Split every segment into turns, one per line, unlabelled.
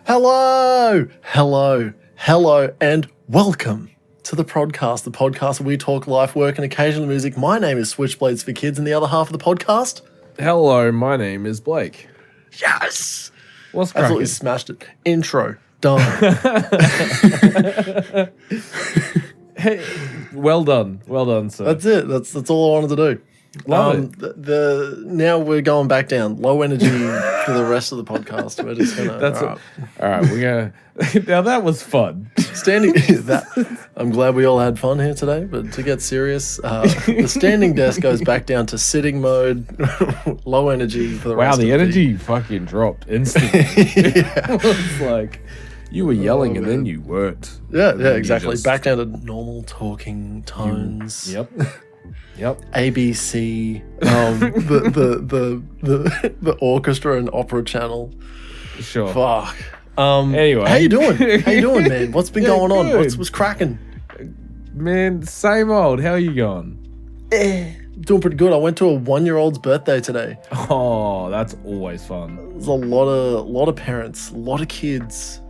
Hello, and welcome to the Prod.cast, the podcast where we talk life, work, and occasional music. My name is Switchblades for Kids, and the other half of the podcast.
Hello, my name is Blake.
Yes!
What's cracking?
Absolutely smashed it. Intro. Done.
Hey, well done, sir.
That's it. That's all I wanted to do.
Love it.
Now we're going back down. Low energy for the rest of the podcast. We're just gonna.
All right, we're gonna. Now that was fun.
I'm glad we all had fun here today. But to get serious, the standing desk goes back down to sitting mode. Low energy for the rest.
Wow, the energy fucking dropped instantly. It was like you were yelling and then you weren't.
Yeah, exactly. Back down to normal talking tones.
Yep.
ABC, the orchestra and opera channel.
Sure.
Fuck.
Anyway,
how you doing, man? What's been going on?
Good.
What's cracking?
Man, same old. How you going?
Doing pretty good. I went to a 1-year-old's birthday today.
Oh, that's always fun.
There's a lot of parents, a lot of kids.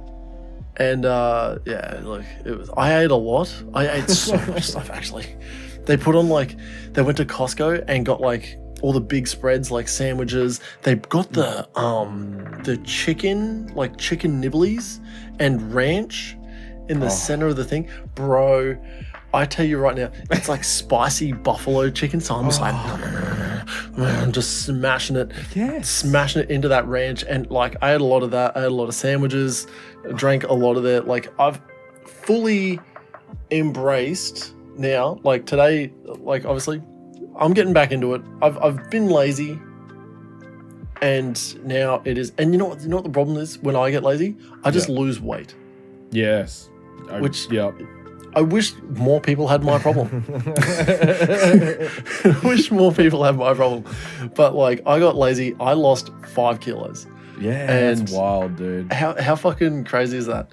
And look, I ate a lot. I ate so much stuff actually. They put on they went to Costco and got all the big spreads, sandwiches. They got the chicken nibblies and ranch in the center of the thing. Bro, I tell you right now, it's like spicy buffalo chicken. So I'm just I'm just smashing it.
Yes.
Smashing it into that ranch. And I had a lot of that. I had a lot of sandwiches, drank a lot of that. I've fully embraced now, today, obviously, I'm getting back into it. I've been lazy, and now it is. And you know what the problem is when I get lazy? I just lose weight.
Yes.
I wish more people had my problem. I wish more people had my problem. But I got lazy. I lost 5 kilos.
Yeah,
and
that's wild, dude.
How fucking crazy is that?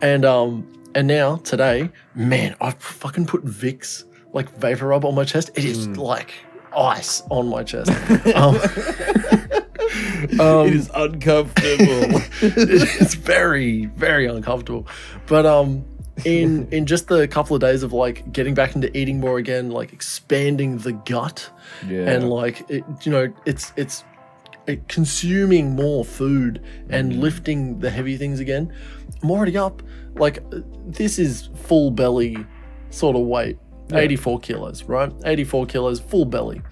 And now, today, man, I've fucking put Vicks, vapor rub on my chest. It is like ice on my chest.
It is uncomfortable.
It's very, very uncomfortable. But in just the couple of days of getting back into eating more again, expanding the gut, and it's consuming more food and lifting the heavy things again, I'm already up. This is full belly sort of weight. 84 kilos, right? 84 kilos, full belly.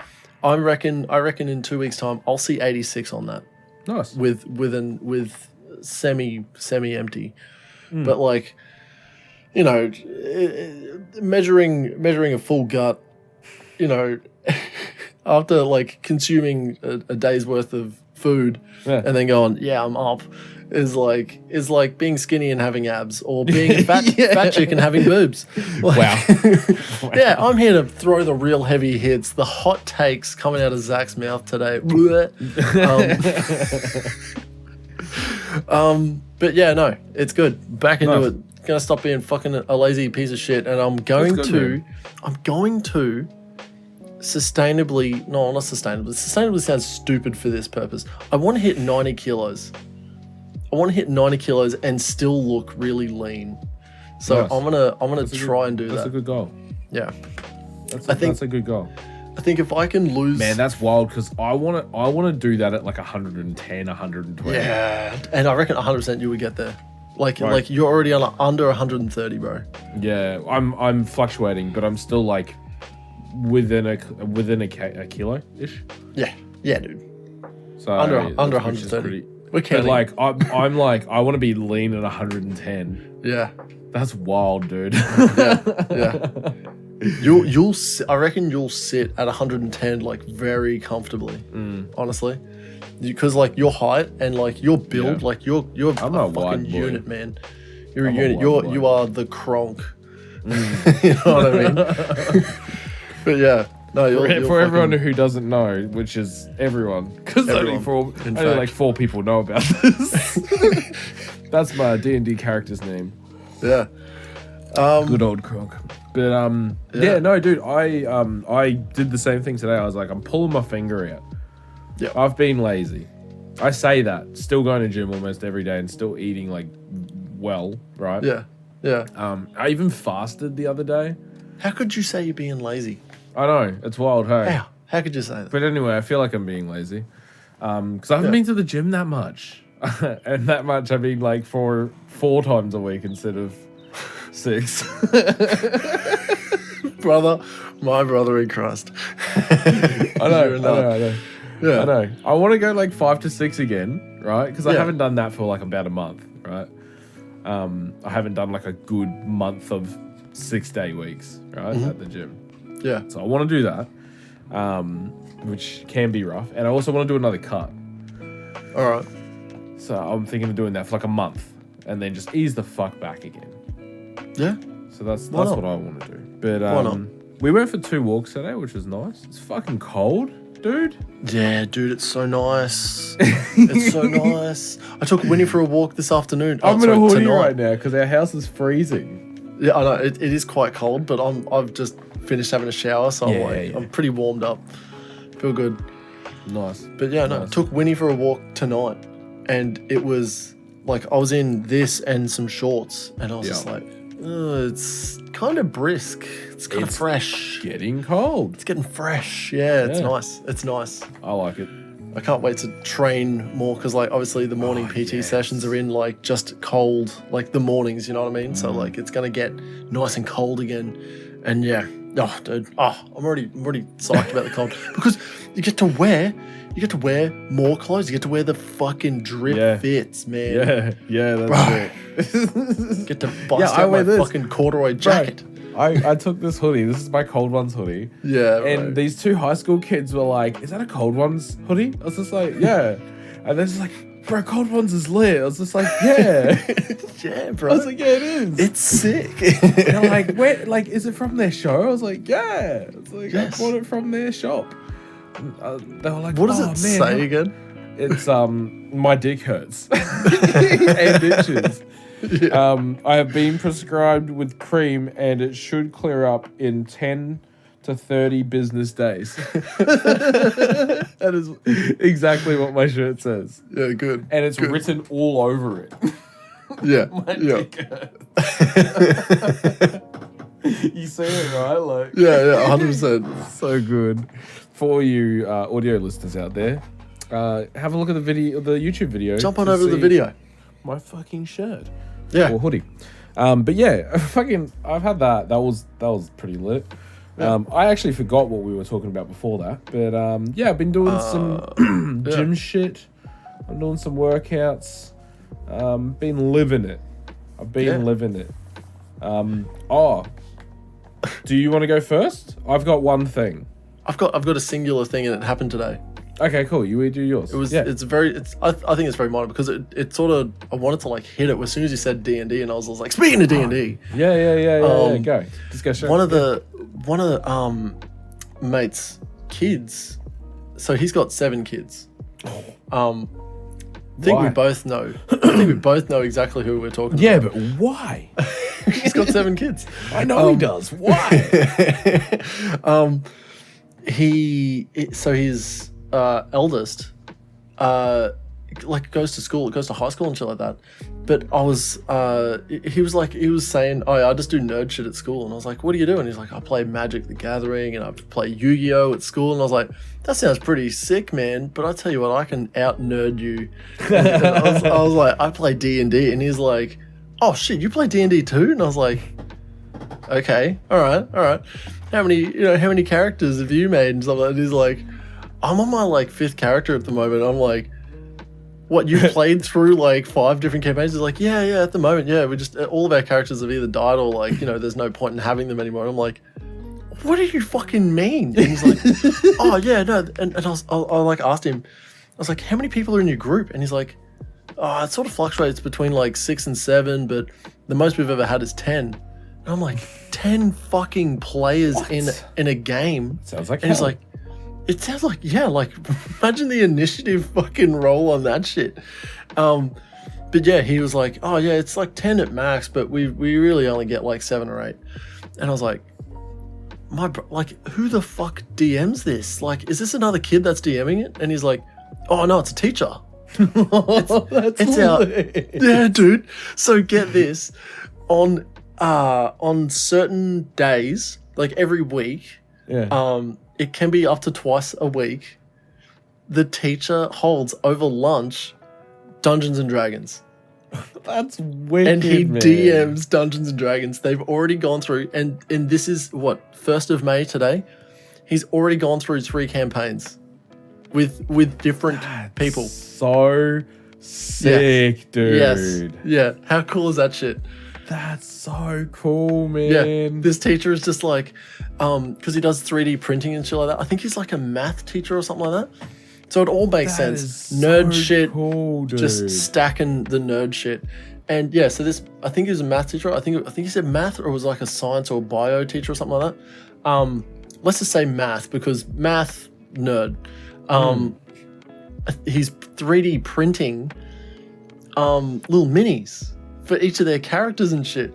I reckon in 2 weeks' time, I'll see 86 on that.
Nice.
With semi empty. But measuring a full gut, after consuming a day's worth of food and then going, I'm up, is like being skinny and having abs, or being a fat chick and having boobs.
Wow.
Yeah, I'm here to throw the real heavy hits, the hot takes coming out of Zach's mouth today. But yeah, no, it's good. Back into it. Gonna stop being fucking a lazy piece of shit, and I'm going to sustainably, no, not sustainably. Sustainably sounds stupid for this purpose. I want to hit 90 kilos. I want to hit 90 kilos and still look really lean. So nice. I'm gonna try and do that.
That's a good goal.
Yeah.
That's a good goal.
I think if I can lose...
Man, that's wild, because I want to do that at 110, 120.
Yeah, and I reckon 100% you would get there. You're already on under 130, bro.
Yeah, I'm fluctuating, but I'm still within a kilo-ish.
Yeah, dude.
So
under 130. We're counting.
But I'm I want to be lean at 110.
Yeah,
that's wild, dude.
Yeah. I reckon you'll sit at 110 very comfortably. Honestly, because your height and your build, you're
I'm
a
a
fucking
wide boy.
unit, man. You're a unit. You are the Kronk. You know what I mean? But yeah. No,
for everyone who doesn't know, which is everyone, because only 4 people know about this. That's my D&D character's name.
Yeah.
Good old Kronk. But no, dude, I did the same thing today. I was I'm pulling my finger out.
Yeah.
I've been lazy. I say that, still going to gym almost every day and still eating like well, right?
Yeah.
I even fasted the other day.
How could you say you're being lazy?
I know, it's wild, hey.
How could you say that?
But anyway, I feel like I'm being lazy. Because I haven't been to the gym that much. And that much I mean like for 4 times a week instead of 6.
My brother in Christ.
I know.
Yeah.
I know. I want to go like 5 to 6 again, right? Because I haven't done that for like about a month, right? I haven't done like a good month of 6-day weeks, right, at the gym.
Yeah.
So I want to do that, which can be rough. And I also want to do another cut.
All right.
So I'm thinking of doing that for like a month and then just ease the fuck back again.
Yeah.
So that's what I want to do. But
Why not?
We went for 2 walks today, which was nice. It's fucking cold, dude.
Yeah, dude, it's so nice. It's so nice. I took Winnie for a walk this afternoon.
I'm in a hoodie right now because our house is freezing.
Yeah, I know it is quite cold, but I've just finished having a shower, so I'm pretty warmed up. Feel good.
Nice.
But yeah, no, I took Winnie for a walk tonight, and it was like I was in this and some shorts, and I was just like, it's kind of brisk. It's kind of fresh.
Getting cold.
It's getting fresh. Yeah, it's nice. It's nice.
I like it.
I can't wait to train more because, like, obviously the morning PT sessions are in like just cold, like the mornings. You know what I mean? So like, it's gonna get nice and cold again, and yeah. Oh, dude. Oh, I'm already psyched about the cold because you get to wear more clothes. You get to wear the fucking drip fits, man.
Yeah, that's it.
Get to bust out my fucking corduroy jacket.
I took this hoodie. This is my Cold Ones hoodie.
Yeah,
and these 2 high school kids were like, "Is that a Cold Ones hoodie?" I was just like, "Yeah," and they're just like, "Bro, Cold Ones is lit." I was just like, "Yeah."
Yeah, bro.
I was like, "Yeah, it is.
It's sick."
And they're like, "Wait, like, is it from their show?" I was like, "Yeah." It's like, I bought it from their shop. And they were like,
"What does it say again?"
It's my dick hurts and itches. Yeah. I have been prescribed with cream, and it should clear up in 10 to 30 business days. That is exactly what my shirt says.
Yeah, good.
And it's written all over it.
Yeah.
My dick hurts. You see it, right? Like,
yeah, 100%.
So good. For you audio listeners out there, have a look at the YouTube video.
Jump on over to the video.
My fucking shirt.
Yeah.
Or hoodie. But yeah, I've had that. That was pretty lit. Yeah. I actually forgot what we were talking about before that. But yeah, I've been doing some gym shit. I'm doing some workouts. Been living it. I've been living it. Do you want to go first? I've got one thing.
I've got a singular thing, and it happened today.
Okay, cool. You do yours.
It was. Yeah. I think it's very minor because it sort of. I wanted to like hit it as soon as you said D&D, and I was like, speaking of D&D.
Yeah. Go. Discussion.
One of the mates' kids. So he's got 7 kids. I think we both know. I think we both know exactly who we're talking about.
Yeah, but why?
He's got 7 kids.
I know he does. Why?
His eldest like goes to high school and shit like that. But he was saying, "Oh yeah, I just do nerd shit at school." And I was like, "What do you do?" And he's like, "I play Magic the Gathering and I play Yu-Gi-Oh at school." And I was like, "That sounds pretty sick, man. But I tell you what, I can out nerd you." And I was like, "I play D&D," and he's like, "Oh shit, you play D&D too?" And I was like, "Okay, all right. How many characters have you made?" And stuff like that. And he's like, "I'm on my like 5th character at the moment." I'm like, "What, you played through like 5 different campaigns?" He's like, yeah, at the moment, yeah. We just all of our characters have either died or like, there's no point in having them anymore. I'm like, what do you fucking mean? And he's like, oh yeah, no. And I like asked him, I was like, how many people are in your group? And he's like, oh, it sort of fluctuates between like 6 and 7, but the most we've ever had is 10. And I'm like, 10 fucking players in a game.
Sounds like
and he's like, it sounds like, yeah, like imagine the initiative fucking roll on that shit. But yeah, he was like, oh yeah, it's like 10 at max, but we really only get like 7 or 8. And I was like, who the fuck DMs this? Like, is this another kid that's DMing it? And he's like, oh no, it's a teacher.
That's
It's out.
lit.
Yeah, dude. So get this. On certain days, like every week,
Yeah.
it can be up to twice a week, the teacher holds over lunch Dungeons and Dragons.
That's wicked,
And he
man.
DMs Dungeons and Dragons. They've already gone through, and this is what, 1st of May today? He's already gone through 3 campaigns with different people.
So sick, dude.
Yes. Yeah. How cool is that shit?
That's so cool, man.
Yeah. This teacher is just like, because he does 3D printing and shit like that. I think he's like a math teacher or something like that. So it all makes
That
sense.
is
Nerd
so
shit,
cool, dude.
just stacking the nerd shit. And yeah, so this, I think he was a math teacher. I think he said math, or it was like a science or bio teacher or something like that. Let's just say math, because math nerd. He's 3D printing little minis for each of their characters and shit.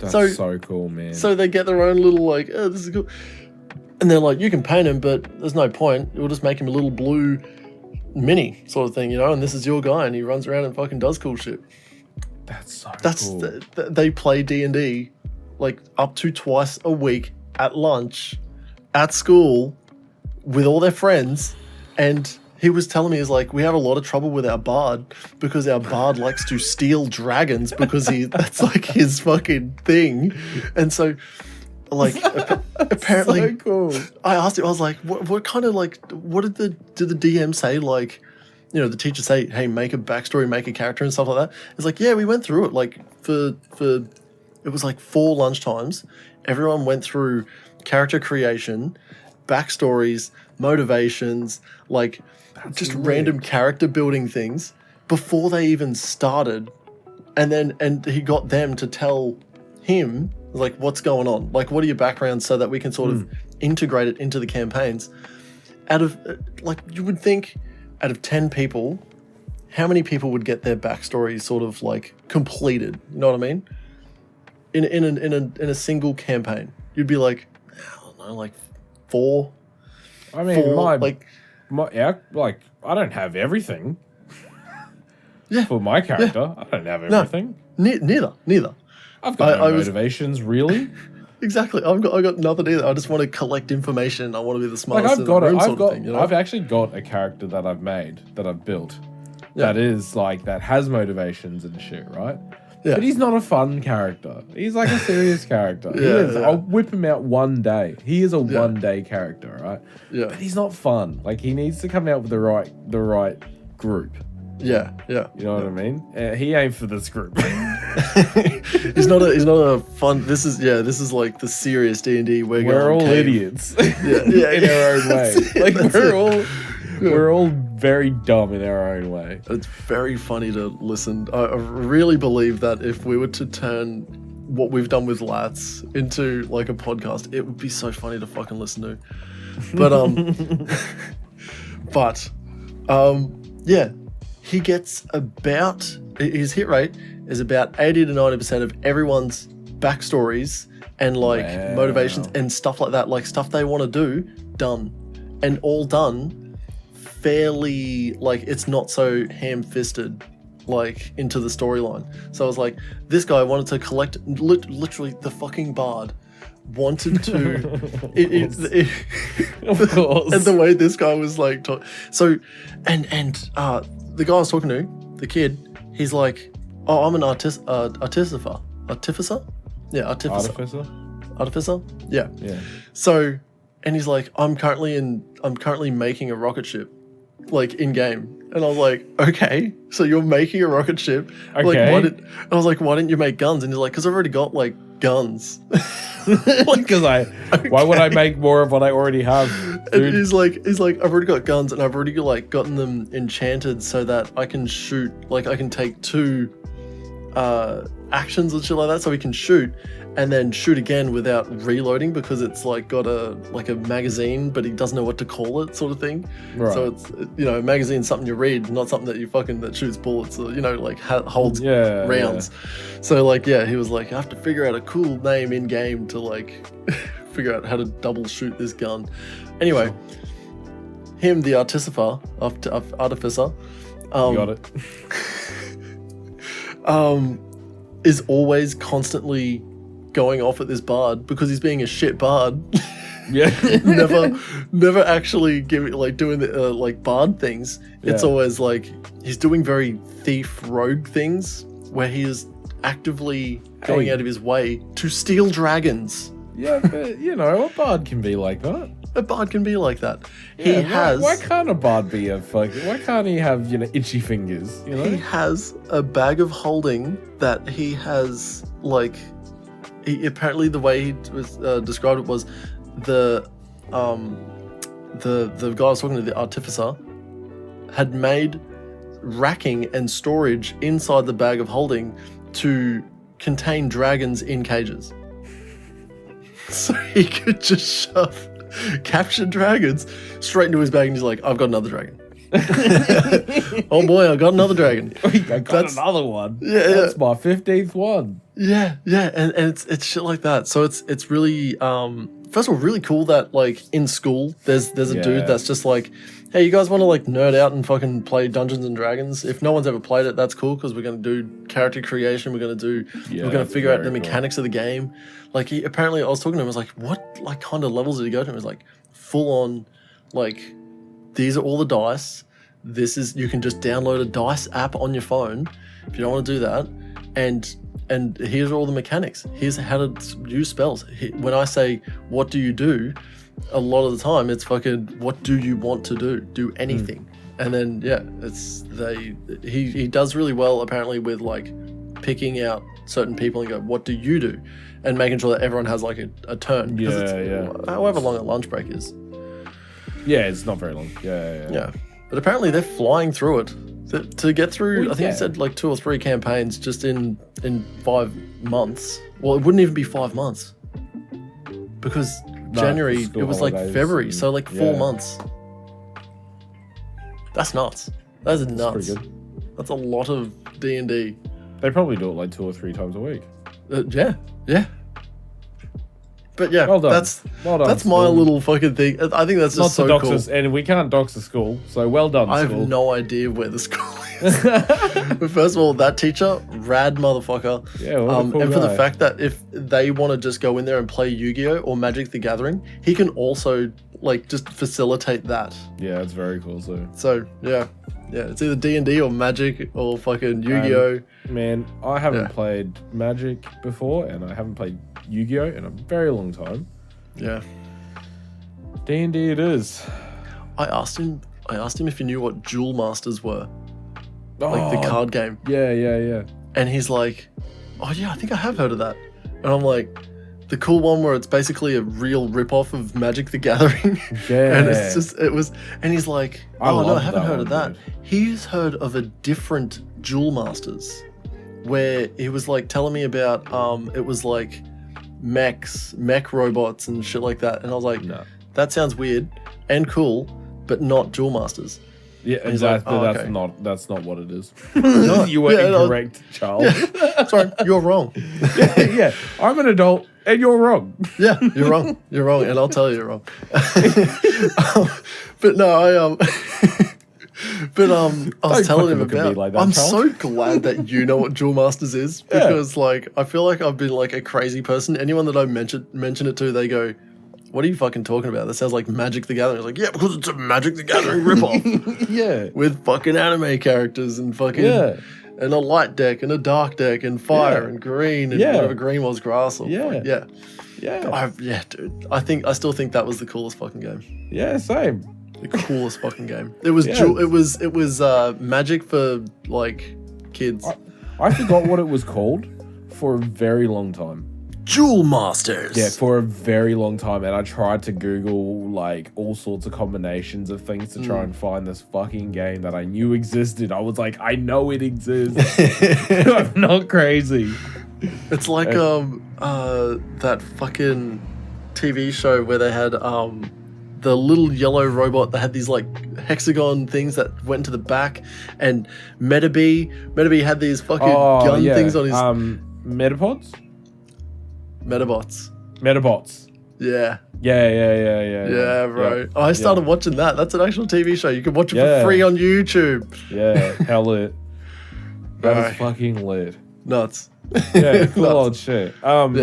That's so cool, man.
So they get their own little like, oh, this is cool. And they're like, you can paint him, but there's no point. We'll just make him a little blue mini sort of thing, you know, and this is your guy, and he runs around and fucking does cool shit.
That's
That's
cool.
They play D&D like up to twice a week at lunch at school with all their friends. And he was telling me, he's like, we have a lot of trouble with our bard because our bard likes to steal dragons because that's like his fucking thing. And so like apparently
so cool.
I asked him, I was like, what kind of like, what did the DM say? Like, you know, the teacher say, hey, make a backstory, make a character and stuff like that. It's like, yeah, we went through it. Like for it was like 4 lunchtimes. Everyone went through character creation, backstories, motivations, like just random character building things before they even started. And he got them to tell him, like, what's going on? Like, what are your backgrounds so that we can sort of integrate it into the campaigns? Out of, like, you would think out of 10 people, how many people would get their backstory sort of, like, completed? You know what I mean? In a single campaign. You'd be like, I don't know, like 4?
I mean,
4,
like, I don't have everything.
Yeah.
For my character, I don't have everything.
Neither.
I've got no motivations, really.
Exactly. I got nothing either. I just want to collect information. I want to be the smartest in the room sort of thing, you know?
I've actually got a character that I've made, that I've built, that is like, that has motivations and shit, right? Yeah. But he's not a fun character. He's like a serious character. I'll whip him out one day. He is a one-day character, right? Yeah. But he's not fun. Like, he needs to come out with the right group.
Yeah.
You know what I mean? He ain't for this group.
He's not a fun. This is like the serious D&D.
We're all idiots. In our own way. Like, we're all very dumb in our own way.
It's very funny to listen. I really believe that if we were to turn what we've done with Lats into like a podcast, it would be so funny to fucking listen to. But yeah, he gets about, his hit rate is about 80 to 90% of everyone's backstories and like motivations and stuff like that, like stuff they want to do, done, and all done fairly, like, it's not so ham-fisted like into the storyline. So I was like, this guy wanted to collect literally the fucking bard wanted to
of course.
And the way this guy was like so and the guy I was talking to, the kid, he's like, oh, I'm an artificer. Yeah, artificer. Yeah. So, and he's like, I'm currently making a rocket ship, like, in game. And I was like, okay, so you're making a rocket ship.
Okay.
Like, I was like, why didn't you make guns? And he's like, because I've already got like guns.
Because why would I make more of what I already have? Dude?
And he's like, I've already got guns, and I've already like gotten them enchanted so that I can shoot, like I can take 2 actions and shit like that, so we can shoot and then shoot again without reloading, because it's like got a magazine, but he doesn't know what to call it, sort of thing. Right. So it's, you know, a magazine's something you read, not something that you that shoots bullets, or, you know, like holds rounds. Yeah. So like, yeah, he was like, I have to figure out a cool name in game to like figure out how to double shoot this gun. Anyway, him, the artificer,
You got it.
is always constantly going off at this bard because he's being a shit bard.
Yeah.
never actually doing the bard things. It's
Yeah.
always like he's doing very thief rogue things where he is actively going out of his way to steal dragons.
Yeah, but a bard can be like that.
A bard can be like that.
Yeah, why can't a bard be why can't he have, itchy fingers,
He has a bag of holding that he has, apparently the way he was described it was the guy I was talking to, the artificer, had made racking and storage inside the bag of holding to contain dragons in cages. So he could just shove captured dragons straight into his bag and he's like, I've got another dragon. Oh boy, I got another dragon.
I got another one.
Yeah,
that's my 15th one.
Yeah, and it's shit like that. So it's really first of all really cool that in school there's a dude that's just like, hey, you guys want to nerd out and fucking play Dungeons and Dragons? If no one's ever played it, that's cool because we're gonna do character creation. We're gonna figure out the mechanics of the game. Apparently I was talking to him. I was like, what kind of levels did he go to? He was like, full on, these are all the dice. You can just download a dice app on your phone if you don't want to do that, and here's all the mechanics. Here's how to use spells. When I say, what do you do? A lot of the time it's fucking, what do you want to do? Do anything. And then, he does really well apparently with picking out certain people and go, what do you do? And making sure that everyone has a turn. However long a lunch break is.
Yeah, it's not very long. Yeah.
But apparently they're flying through it. To get through, I think he said 2 or 3 campaigns just in 5 months. Well, it wouldn't even be 5 months. Because January, it was February, so 4 months. That's nuts. That is nuts.
Pretty good.
That's a lot of D&D.
They probably do it 2 or 3 times a week.
Yeah. But yeah,
well done.
That's my little fucking thing. I think that's just so cool.
And we can't dox the school, so well done,
I
school.
have no idea where the school is. But first of all, that teacher, rad motherfucker.
Yeah, what a cool
and for
guy.
the fact that if they want to just go in there and play Yu-Gi-Oh! Or Magic the Gathering, he can also just facilitate that.
Yeah, it's very cool.
So yeah, it's either D&D or Magic or fucking Yu-Gi-Oh!
Man, I haven't played Magic before, and I haven't played Yu-Gi-Oh! In a very long time.
Yeah.
D&D it is.
I asked him if he knew what Duel Masters were. The card game.
Yeah.
And he's like, oh yeah, I think I have heard of that. And I'm like, the cool one where it's basically a real rip-off of Magic the Gathering.
Yeah.
And and he's like, oh no, I haven't heard of that.
Dude.
He's heard of a different Duel Masters where he was telling me about, it was mech robots and shit like that. And I was like,
no.
That sounds weird and cool, but not Duel Masters.
Yeah, exactly. That's not what it is.
No,
you were incorrect, child.
Yeah. Sorry, you're wrong.
yeah, I'm an adult and you're wrong.
Yeah, you're wrong. You're wrong, and I'll tell you you're wrong. But no, I was telling him about. I'm so glad that you know what Duel Masters is because, I feel like I've been a crazy person. Anyone that I mention it to, they go, "What are you fucking talking about? That sounds like Magic the Gathering." I was like, "Yeah, because it's a Magic the Gathering ripoff."
Yeah,
with fucking anime characters and fucking and a light deck and a dark deck and fire and green and whatever green was, grass or dude. I still think that was the coolest fucking game.
Yeah, same.
The coolest fucking game. It was it was Magic for kids.
I forgot what it was called for a very long time.
Duel Masters.
Yeah, for a very long time, and I tried to Google all sorts of combinations of things to try and find this fucking game that I knew existed. I was like, I know it exists. I'm not crazy.
It's like that fucking TV show where they had the little yellow robot that had these hexagon things that went into the back, and Metabee had these fucking gun things on his
Metapods?
Metabots.
Metabots.
Yeah.
Yeah,
bro.
Yep.
I started watching that. That's an actual TV show. You can watch it for free on YouTube.
Yeah, hell lit. That
Alright.
is fucking lit.
Nuts.
Yeah, cool
Nuts.
old shit.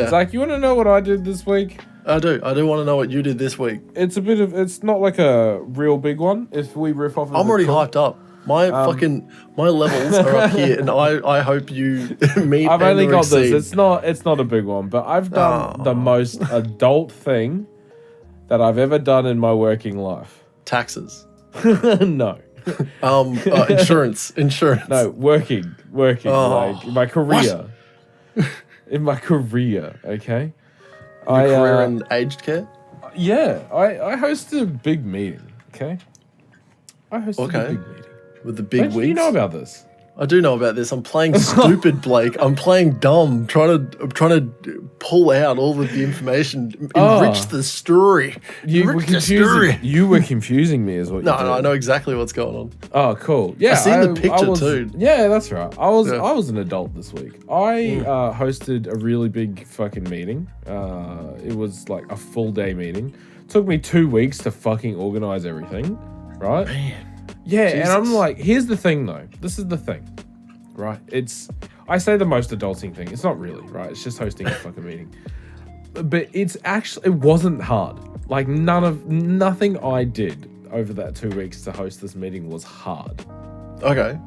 Zach, you want to know what I did this week?
I do want to know what you did this week.
It's not like a real big one. If we riff off of
I'm already hyped up. My levels are up here, and I hope you meet.
I've only got
exceed.
this. It's not a big one, but I've done the most adult thing that I've ever done in my working life.
Taxes.
No.
Insurance.
No, working. Like my career.
What?
In my career, okay.
Your career in aged care.
Yeah, I hosted a big meeting. Okay. I hosted a big meeting.
With the big wigs.
Do you know about this?
I do know about this. I'm playing stupid, Blake. I'm playing dumb. I'm trying to pull out all of the information, enrich the story.
You were confusing me, is what you did.
No, I know exactly what's going on.
Oh, cool. Yeah,
I seen the picture too.
Yeah, that's right. I was an adult this week. I hosted a really big fucking meeting. It was like a full day meeting. It took me 2 weeks to fucking organize everything. Right?
Man.
Yeah,
Jesus.
and I'm like, here's the thing though. This is the thing, right? I say the most adulting thing. It's not really, right? It's just hosting a fucking meeting. But it wasn't hard. Like nothing I did over that 2 weeks to host this meeting was hard.
Okay.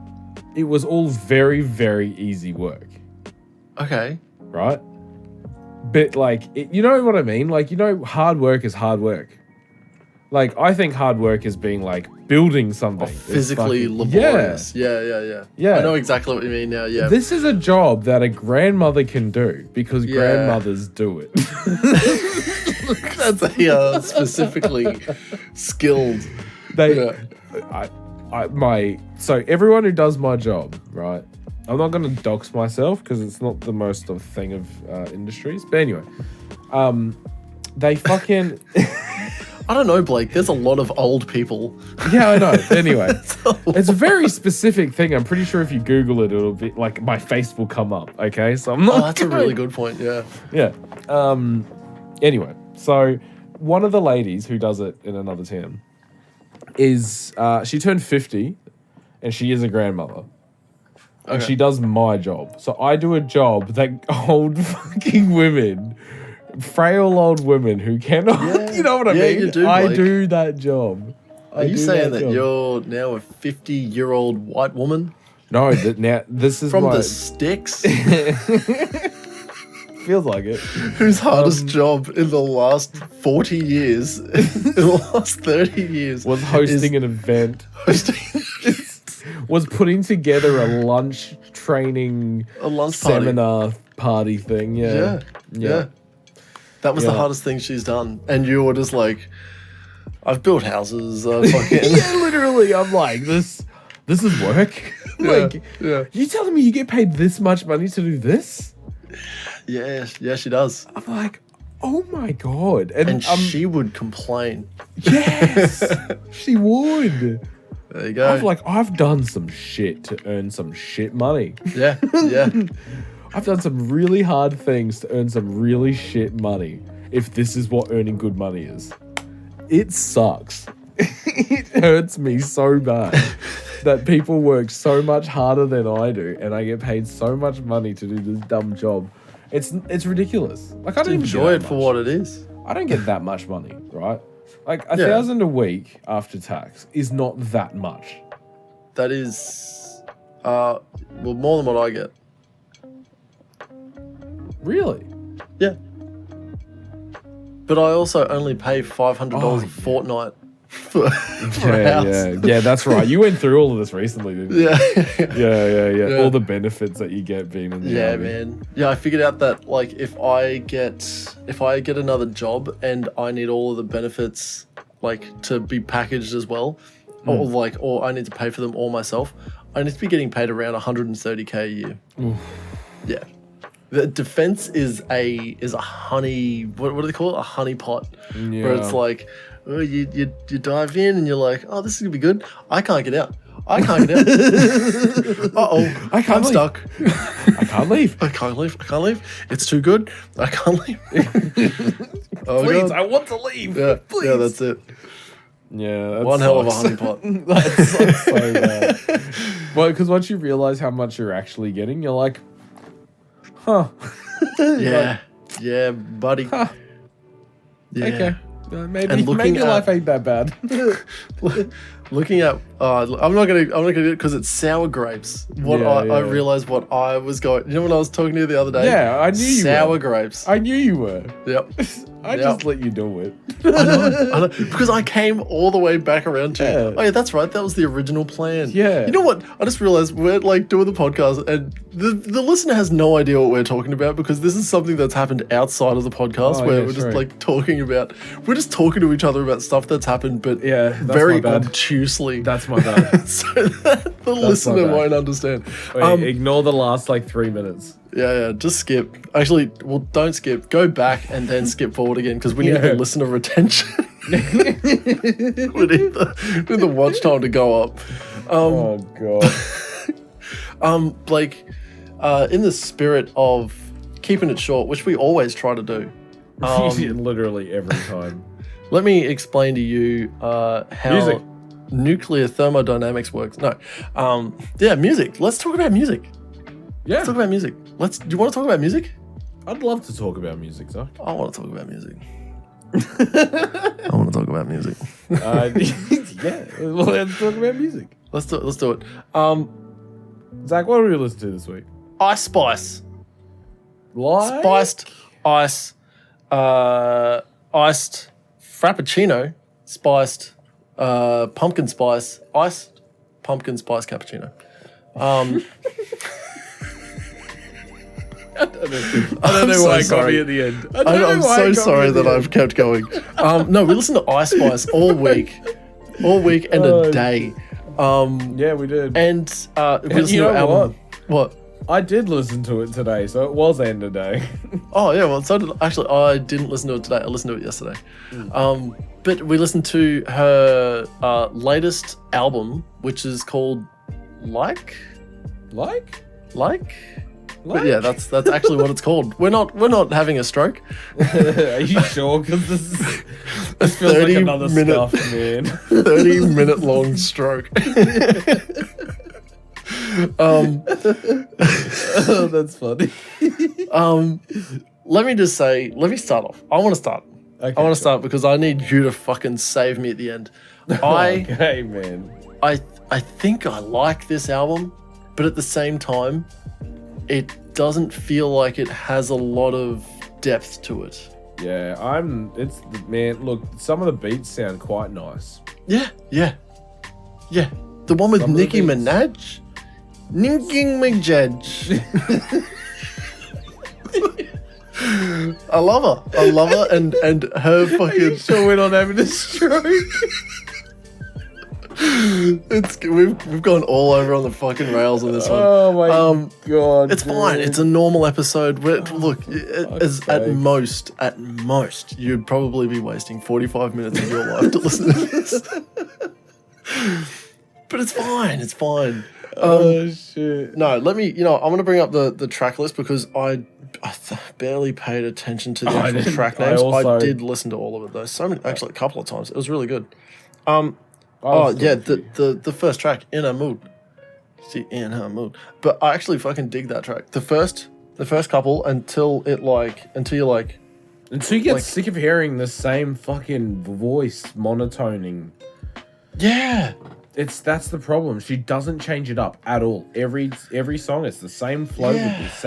It was all very, very easy work.
Okay.
Right? But like, you know what I mean? Like, hard work is hard work. Like, I think hard work is being like building something.
Physically laborious. Yeah. I know exactly what you mean now, yeah.
This is a job that a grandmother can do because grandmothers do it.
That's specifically skilled.
So everyone who does my job, right? I'm not going to dox myself because it's not the most of thing of industries. But anyway, they fucking...
I don't know, Blake. There's a lot of old people.
Yeah, I know. Anyway, it's a very specific thing. I'm pretty sure if you Google it, it'll be like my face will come up. Okay, so I'm not.
Oh, that's a really good point. Yeah.
Yeah. Anyway, so one of the ladies who does it in another town is she turned 50, and she is a grandmother. And she does my job. So I do a job that old fucking women. Frail old women who cannot, you know what I mean?
You do,
I do that job.
Are you saying that you're now a 50-year-old white woman?
No, now this is
from the sticks.
Feels like it.
Whose hardest job in the last 40 years, in the last 30 years,
was hosting an event. Was putting together a lunch training, seminar party thing. Yeah.
That was the hardest thing she's done. And you were just like, I've built houses. Fucking
yeah, literally. I'm like, this is work. You telling me you get paid this much money to do this?
Yeah, she does.
I'm like, oh my God. And
she would complain.
Yes, she would.
There you go.
I've done some shit to earn some shit money.
Yeah.
I've done some really hard things to earn some really shit money. If this is what earning good money is. It sucks. It hurts me so bad that people work so much harder than I do and I get paid so much money to do this dumb job. It's ridiculous. Like, I don't
enjoy it for what it is.
I don't get that much money, right? Like, $1,000 a week after tax is not that much.
That is, more than what I get.
Really?
Yeah. But I also only pay $500 a fortnight for a house.
Yeah, that's right. You went through all of this recently, didn't you?
Yeah.
All the benefits that you get being in the army.
Man. Yeah, I figured out that like if I get another job and I need all of the benefits like to be packaged as well, or I need to pay for them all myself, I need to be getting paid around $130K a year.
Oof.
Yeah. The defense is a honey, what do they call it? A honey pot. Yeah. Where it's like, you dive in and you're like, oh, this is gonna be good. I can't get out. I can't get out. I'm stuck.
I can't leave.
I can't leave. It's too good. I can't leave.
Please, I want to leave.
Yeah,
please.
yeah, that's it.
Yeah, that
one hell of a honeypot.
That sucks so bad. Well, because once you realize how much you're actually getting, you're like, huh.
Yeah, yeah, buddy.
Huh.
Yeah.
Okay. Maybe your life ain't that bad.
Looking at, I'm not gonna do it because it's sour grapes. I realized what I was going. You know when I was talking to you the other day?
Yeah, I knew you were.
Sour grapes.
I knew you were.
Yep.
I just let you do it.
I know, because I came all the way back around to. Yeah. Oh yeah, that's right. That was the original plan.
Yeah.
You know what? I just realized we're like doing the podcast, and the listener has no idea what we're talking about because this is something that's happened outside of the podcast where we're just like talking about. We're just talking to each other about stuff that's happened, but very obtusely.
That's my bad.
So that the listener won't understand.
Wait, ignore the last like 3 minutes.
Yeah, just skip. Actually, well, don't skip. Go back and then skip forward again because we need the listener retention. we need the watch time to go up.
Oh god.
Blake, in the spirit of keeping it short, which we always try to do.
Literally every time.
Let me explain to you how
music.
Nuclear thermodynamics works. No, music. Let's talk about music.
Yeah,
let's talk about music. Do you want to talk about music?
I'd love to talk about music, Zach.
I want to talk about music. I want to talk about music.
Yeah, well, let's talk about music.
Let's do it.
Zach, what are we listening to this week?
Ice Spice.
Like?
Spiced ice. Iced frappuccino. Spiced pumpkin spice. Iced pumpkin spice cappuccino.
I don't know why I got me at the end.
I'm so sorry that I've kept going. No, we listened to Ice Spice all week and a day.
Yeah, we did.
And we listened to an album. What?
I did listen to it today, so it was end of day.
Oh yeah, well, so actually I didn't listen to it today. I listened to it yesterday. But we listened to her latest album, which is called Like. But yeah, that's actually what it's called. We're not having a stroke.
Are you sure? Because this feels like another stuff, man.
30-minute long stroke.
Oh, that's funny.
Let me start off. I want to start.
Okay,
I want to start because I need you to fucking save me at the end.
Okay, man.
I think I like this album, but at the same time, it doesn't feel like it has a lot of depth to it.
Yeah, look, some of the beats sound quite nice.
Yeah. The one with Nicki Minaj? Nicki Minaj. I love her and her fucking...
Sure we're not having a stroke?
We've gone all over on the fucking rails on this one.
Oh my god!
It's fine. It's a normal episode. Look, at most, you'd probably be wasting 45 minutes of your life to listen to this. But it's fine. It's fine.
Oh shit!
No, let me. I'm gonna bring up the track list because I barely paid attention to the actual track names. I did listen to all of it though. Actually, a couple of times. It was really good. The first track, In Her Mood. See, In Her Mood. But I actually fucking dig that track. The first couple until you
get sick of hearing the same fucking voice monotoning.
Yeah.
That's the problem. She doesn't change it up at all. Every song it's the same flow with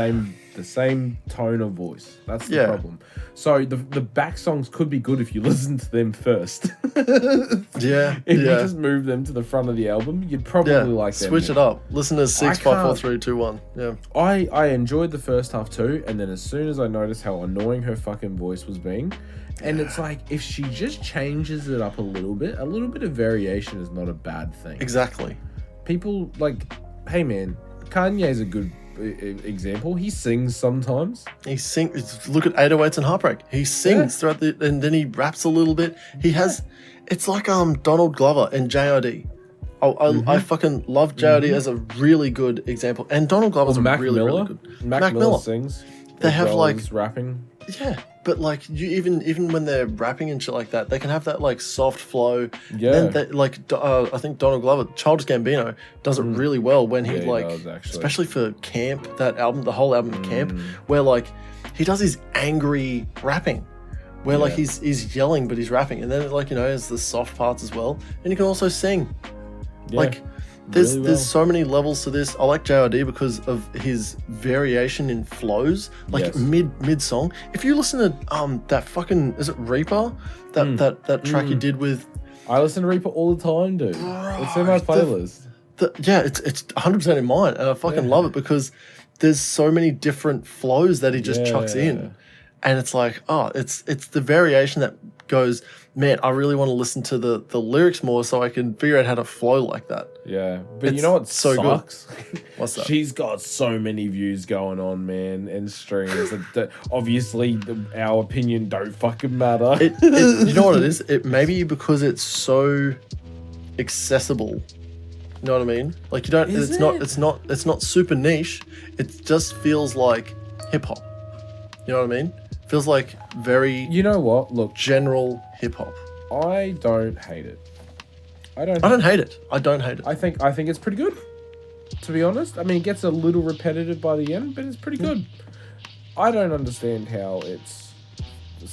the same tone of voice. That's the problem. So the back songs could be good if you listen to them first. If you just move them to the front of the album, you'd probably like them.
Switch it up. Listen to 6, 5, 4, 3, 2, 1. Yeah. I
enjoyed the first half too, and then as soon as I noticed how annoying her fucking voice was being, and it's like if she just changes it up a little bit of variation is not a bad thing.
Exactly.
People like, hey man, Kanye's a good example. He sings sometimes.
He sings. Look at 808s and Heartbreak. He sings throughout and then he raps a little bit. He has. It's like Donald Glover and J.I.D. I fucking love J.I.D. as a really good example, and Donald Glover's really good.
Mac Miller sings.
They have like
rapping.
Yeah, but like you even when they're rapping and shit like that, they can have that like soft flow.
Yeah.
Then I think Donald Glover, Childish Gambino, does it really well when he
does,
especially for Camp, that album, the whole album Camp, where like he does his angry rapping, where like he's yelling but he's rapping, and then like there's the soft parts as well, and he can also sing.
Yeah.
Like there's so many levels to this. I like JRD because of his variation in flows, like mid song. If you listen to that fucking, is it Reaper? That track he did with.
I listen to Reaper all the time, dude. It's in my playlist.
It's 100% in mine, and I fucking love it because there's so many different flows that he just chucks in, and it's like, it's the variation that goes, man, I really want to listen to the lyrics more so I can figure out how to flow like that.
Yeah, but you know what sucks?
Good. What's that?
She's got so many views going on, man, and streams. that obviously, our opinion don't fucking matter.
You know what it is? It maybe because it's so accessible. You know what I mean? Like it's not super niche. It just feels like hip hop. You know what I mean? Feels like very.
You know what? Look,
general hip hop.
I don't hate it. I don't
hate it. I don't hate it.
I think it's pretty good. To be honest, I mean, it gets a little repetitive by the end, but it's pretty good. I don't understand how it's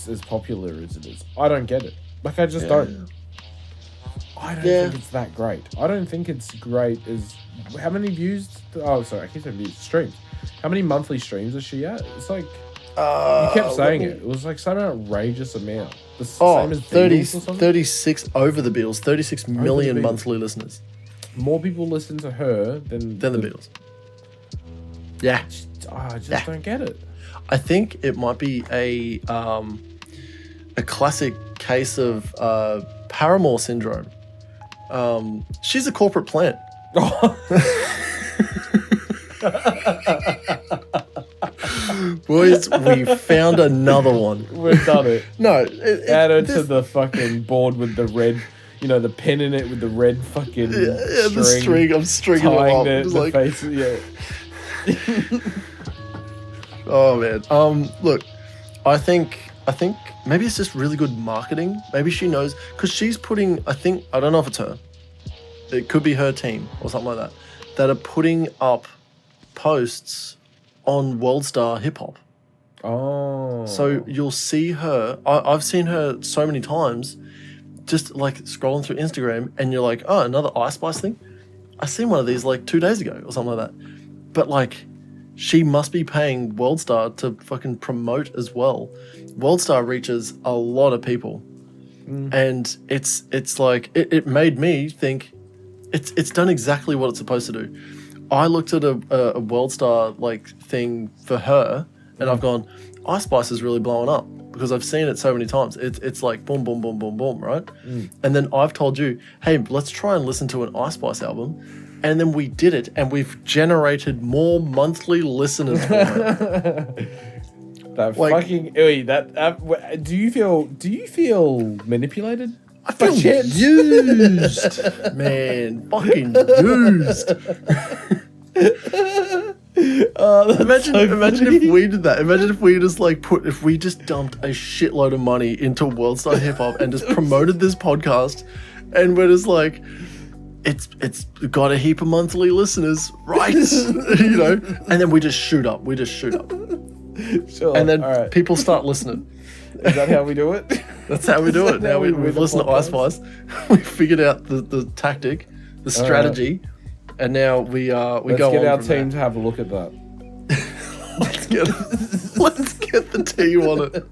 as popular as it is. I don't get it. Like, I just don't. I don't think it's that great. I don't think it's great as how many views? Oh, sorry, I keep saying views. Streams. How many monthly streams is she at? It's like. You kept saying it. It was like some outrageous amount. The same as
36 over the Beatles. 36 million monthly listeners.
More people listen to her than
the Beatles. Yeah.
I just don't get it.
I think it might be a classic case of Paramore syndrome. She's a corporate plant. Boys, we found another one.
We've done it.
No.
Add it to the fucking board with the red, the pen in it with the red fucking string.
The string. I'm stringing it up.
Like... face,
Oh, man. Look, I think maybe it's just really good marketing. Maybe she knows, because she's putting, I don't know if it's her. It could be her team or something like that are putting up posts on WorldStar Hip Hop.
Oh.
So you'll see her. I've seen her so many times, just like scrolling through Instagram, and you're like, oh, another Ice Spice thing. I seen one of these like 2 days ago or something like that. But like, she must be paying WorldStar to fucking promote as well. WorldStar reaches a lot of people, and it's like it made me think it's done exactly what it's supposed to do. I looked at a WorldStar like thing for her, and I've gone, Ice Spice is really blowing up because I've seen it so many times. It's like boom, boom, boom, boom, boom, right? And then I've told you, hey, let's try and listen to an Ice Spice album, and then we did it, and we've generated more monthly listeners for it.
That like, fucking that. Do you feel manipulated?
I feel used, man. Fucking used. Imagine if we did that. Imagine if we just if we just dumped a shitload of money into WorldStar Hip Hop and just promoted this podcast, and we're just like, it's got a heap of monthly listeners, right? And then we just shoot up.
Sure.
And then people start listening.
Is that how we do it?
That's how we do it. Now we've listened to Ice Spice. We figured out the tactic, the strategy, and now we go on.
Let's get our team to have a look at that.
Let's get the team on it,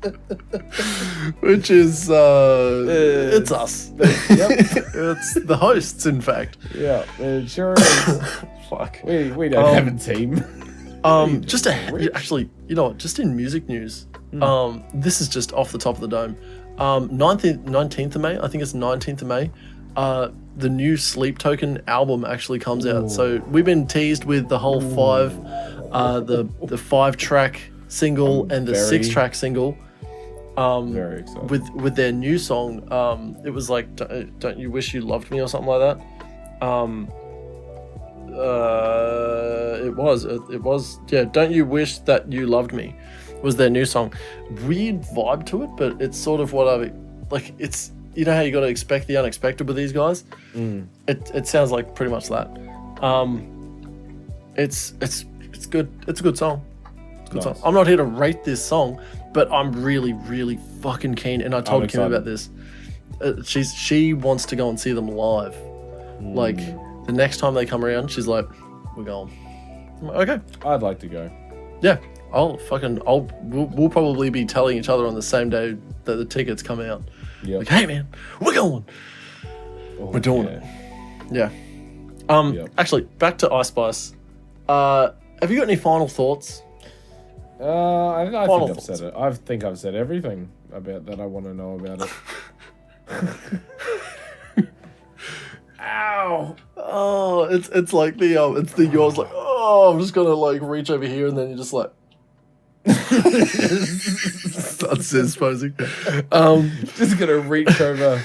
which is it's us.
Yep.
It's the hosts, in fact.
Yeah, it sure is.
Fuck.
We don't have a team.
Actually, you know what? Just in music news. This is just off the top of the dome. 19th of May, I think it's 19th of May, the new Sleep Token album actually comes out. So we've been teased with the whole 5 the 5-track single and the 6-track single.
Very excited.
With their new song. It was like "Don't You Wish You Loved Me" or something like that. It was "Don't You Wish That You Loved Me" was their new song. Weird vibe to it, but it's sort of what I like. It's, you know how you got to expect the unexpected with these guys. It sounds like pretty much that. It's good. It's a good song. It's a good song. I'm not here to rate this song, but I'm really, really fucking keen. And I told Kim about this. She wants to go and see them live. Like, the next time they come around, she's like, "We're going." I'm like, okay.
I'd like to go.
Yeah. We'll probably be telling each other on the same day that the tickets come out.
Yeah.
Like, "Hey man, we're going. We're doing it." Yeah. Actually, back to Ice Spice. Have you got any final thoughts?
I think I've said it. I think I've said everything about that I want to know about it. Ow!
Oh, it's like it's the yours like, oh, I'm just gonna like reach over here, and then you're just like start Ziz posing.
Just gonna reach over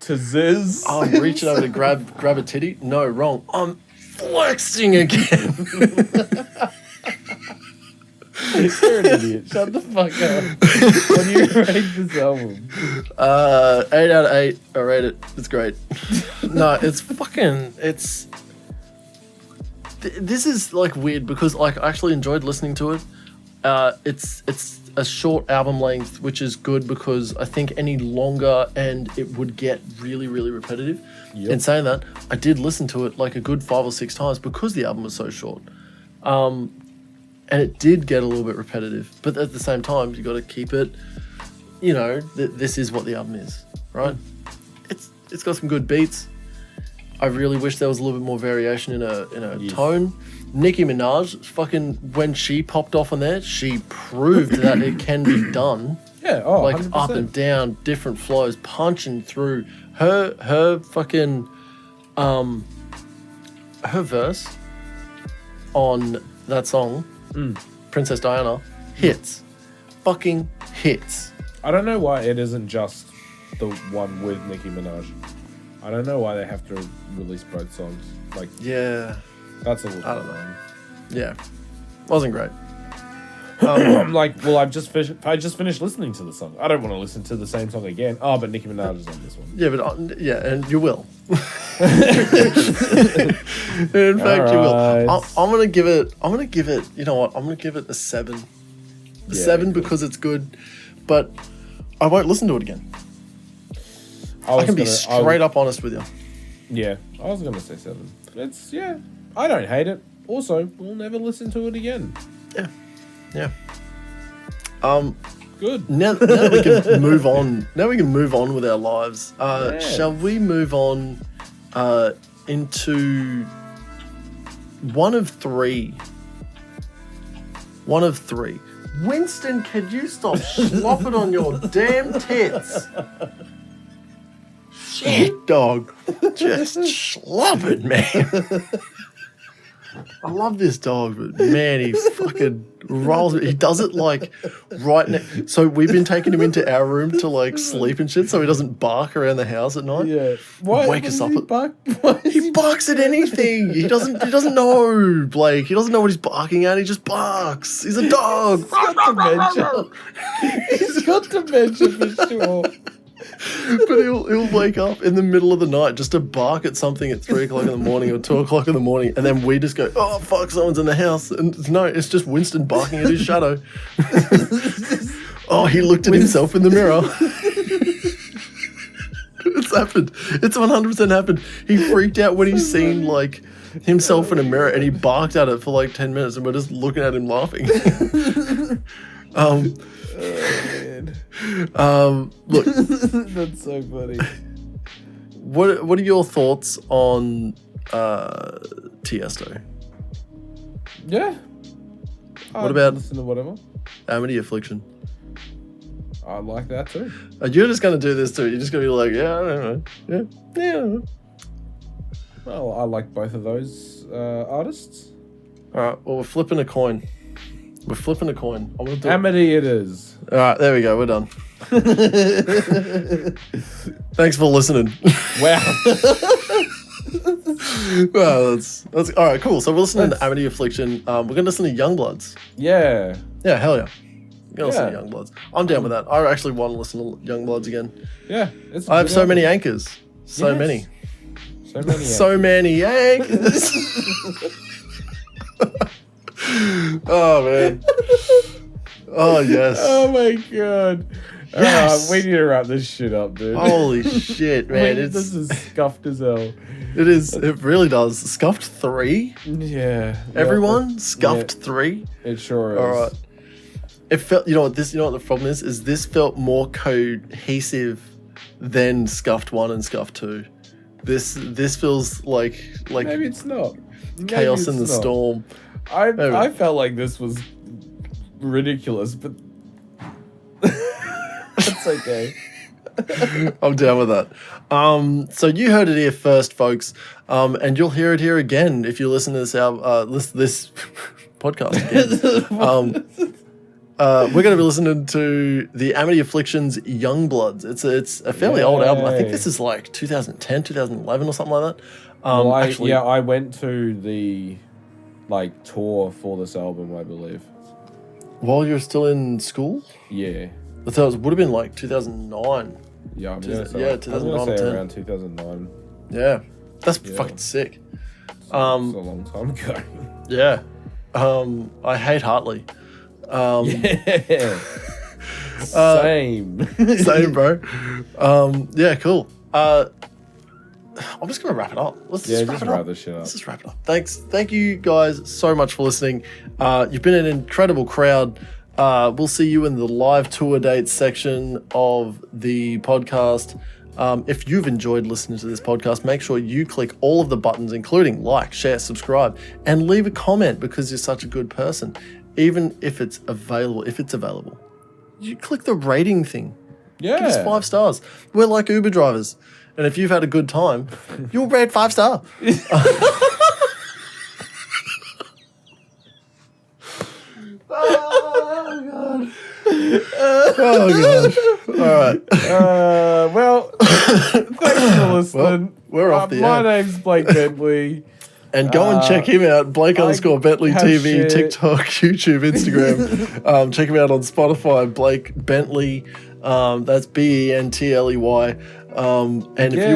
to Ziz.
I'm reaching over to grab a titty. No, wrong. I'm flexing again.
You're an idiot. Shut the fuck up. What do you rate this album?
8 out of 8. I rate it. It's great. No, it's fucking. This is like weird because like I actually enjoyed listening to it. It's a short album length, which is good because I think any longer and it would get really, really repetitive.
Yep.
In saying that, I did listen to it like a good 5 or 6 times because the album was so short. And it did get a little bit repetitive, but at the same time, you got to keep it. You know, this is what the album is, right? It's got some good beats. I really wish there was a little bit more variation in a tone. Nicki Minaj, fucking when she popped off on there, she proved that it can be done.
Yeah,
like
100%.
Up and down, different flows, punching through. Her fucking her verse on that song. Princess Diana hits. Fucking hits.
I don't know why it isn't just the one with Nicki Minaj. I don't know why they have to release both songs. Like,
yeah,
that's a little.
I don't know. Yeah, wasn't great.
I'm like, well, I just finished listening to the song. I don't want to listen to the same song again. Oh, but Nicki Minaj is on this one.
Yeah, but and you will. In fact, you will. I'm gonna give it. You know what? I'm gonna give it a 7. A 7 because it's good, but I won't listen to it again. I can be straight up honest with you.
Yeah, I was gonna say 7. It's I don't hate it. Also, we'll never listen to it again.
Yeah.
Good.
Now we can move on. Now we can move on with our lives. Shall we move on into one of three? One of three. Winston, could you stop slopping on your damn tits? Shit, dog. Just slopping, man. I love this dog, but man, he fucking rolls it. He does it like right now. So we've been taking him into our room to like sleep and shit, so he doesn't bark around the house at night.
Yeah, why?
Wake us up.
He
barks at anything. He doesn't know, Blake. He doesn't know what he's barking at. He just barks. He's a dog.
He's got dementia. He's got dementia for sure.
But he'll wake up in the middle of the night just to bark at something at 3 o'clock in the morning or 2 o'clock in the morning, and then we just go, "Oh fuck, someone's in the house!" And no, it's just Winston barking at his shadow. Oh, he looked at himself in the mirror. It's happened. It's 100% happened. He freaked out when he seen like himself in a mirror, and he barked at it for like 10 minutes, and we're just looking at him laughing. Look,
that's so funny.
What are your thoughts on Tiesto?
Yeah.
What about
listen to whatever?
Amity Affliction?
I like that too.
You're just gonna do this too. You're just gonna be like, yeah, I don't know, yeah.
Well, I like both of those artists.
All right. Well, we're flipping a coin. I'm gonna do
Amity it is.
All right. There we go. We're done. Thanks for listening.
Wow.
Well, that's all right. Cool. So we're listening to Amity Affliction. We're gonna listen to Youngbloods.
Yeah.
Yeah. Hell yeah. We're gonna listen to Youngbloods. I'm down with that. I actually want to listen to Youngbloods again.
Yeah.
I have so many anchors. So many. So many anchors. Oh man. Oh yes.
Oh my god.
Yes.
We need to wrap this shit up, dude.
Holy shit, man.
This is scuffed as hell.
It is. It really does. Scuffed 3?
Yeah.
Everyone? Scuffed 3?
It sure is.
All right. It felt, you know what the problem is this felt more cohesive than Scuffed 1 and Scuffed 2. This feels like
maybe it's not.
chaos in the storm.
I felt like this was ridiculous, but that's okay.
I'm down with that. So you heard it here first, folks, and you'll hear it here again if you listen to this podcast again. We're going to be listening to the Amity Affliction's Youngbloods. It's a fairly old album. I think this is like 2010, 2011 or something like that.
I went to the tour for this album, I believe.
While you're still in school?
Yeah.
It would have been like 2009.
Yeah, I'm
gonna
say
2009
around 2009.
Yeah. That's fucking sick.
It's a long time ago.
Yeah. I hate Hartley.
Yeah. Same.
Same, bro. Yeah, cool. I'm just gonna wrap it up. Let's just wrap this shit up. Let's just wrap it up. Thank you guys so much for listening. You've been an incredible crowd. We'll see you in the live tour dates section of the podcast. If you've enjoyed listening to this podcast, make sure you click all of the buttons, including like, share, subscribe, and leave a comment because you're such a good person. Even if it's available, you click the rating thing.
Yeah.
Give us 5 stars. We're like Uber drivers. And if you've had a good time, you'll rate 5 star. Oh, gosh. All right.
Well, thanks for listening.
Well, we're off the air.
My name's Blake Bentley.
And go and check him out, Blake_Bentley TV,
shit.
TikTok, YouTube, Instagram. Check him out on Spotify, Blake Bentley. That's Bentley. And if you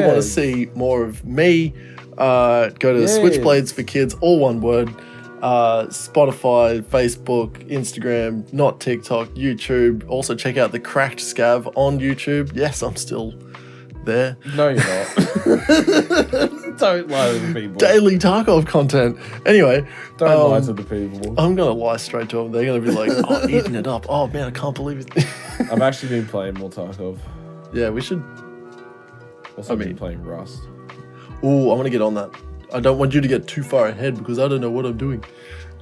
want to see more of me, go to Switchblades for Kids, all one word. Spotify, Facebook, Instagram, not TikTok, YouTube. Also check out the Cracked Scav on YouTube. Yes, I'm still there.
No, you're not. Don't lie to the people.
Daily Tarkov content. Anyway.
Don't lie to the people.
I'm going to lie straight to them. They're going to be like, oh, eating it up. Oh, man, I can't believe it.
I've actually been playing more Tarkov.
Yeah, we should.
Also been playing Rust.
Oh, I want to get on that. I don't want you to get too far ahead because I don't know what I'm doing.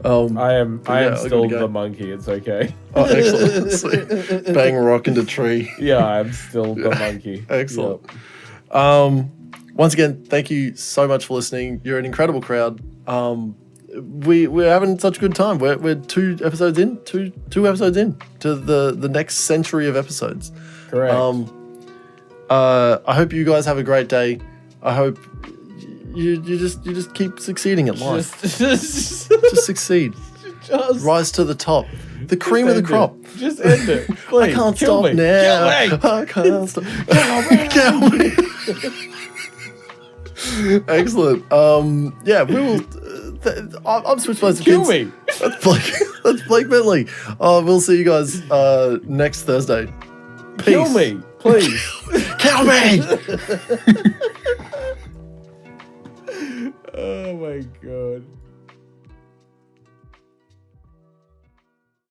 I am still the monkey. It's okay.
Oh, excellent. Sweet. Bang rock into tree.
Yeah, I'm still the monkey.
Excellent. Yep. Once again, thank you so much for listening. You're an incredible crowd. We're having such a good time. We're 2 episodes in, two episodes in to the next century of episodes.
Correct.
I hope you guys have a great day. I hope you just keep succeeding at life. Just succeed. Rise to the top. The cream of the crop.
Just end it. Please.
I can't stop now. I can't stop. Kill me. Excellent. Yeah, we will. I'm Switchblades for Kids.
Kill me.
That's Blake Bentley. We'll see you guys next Thursday. Peace.
Kill me, please.
Kill me.
Oh my god.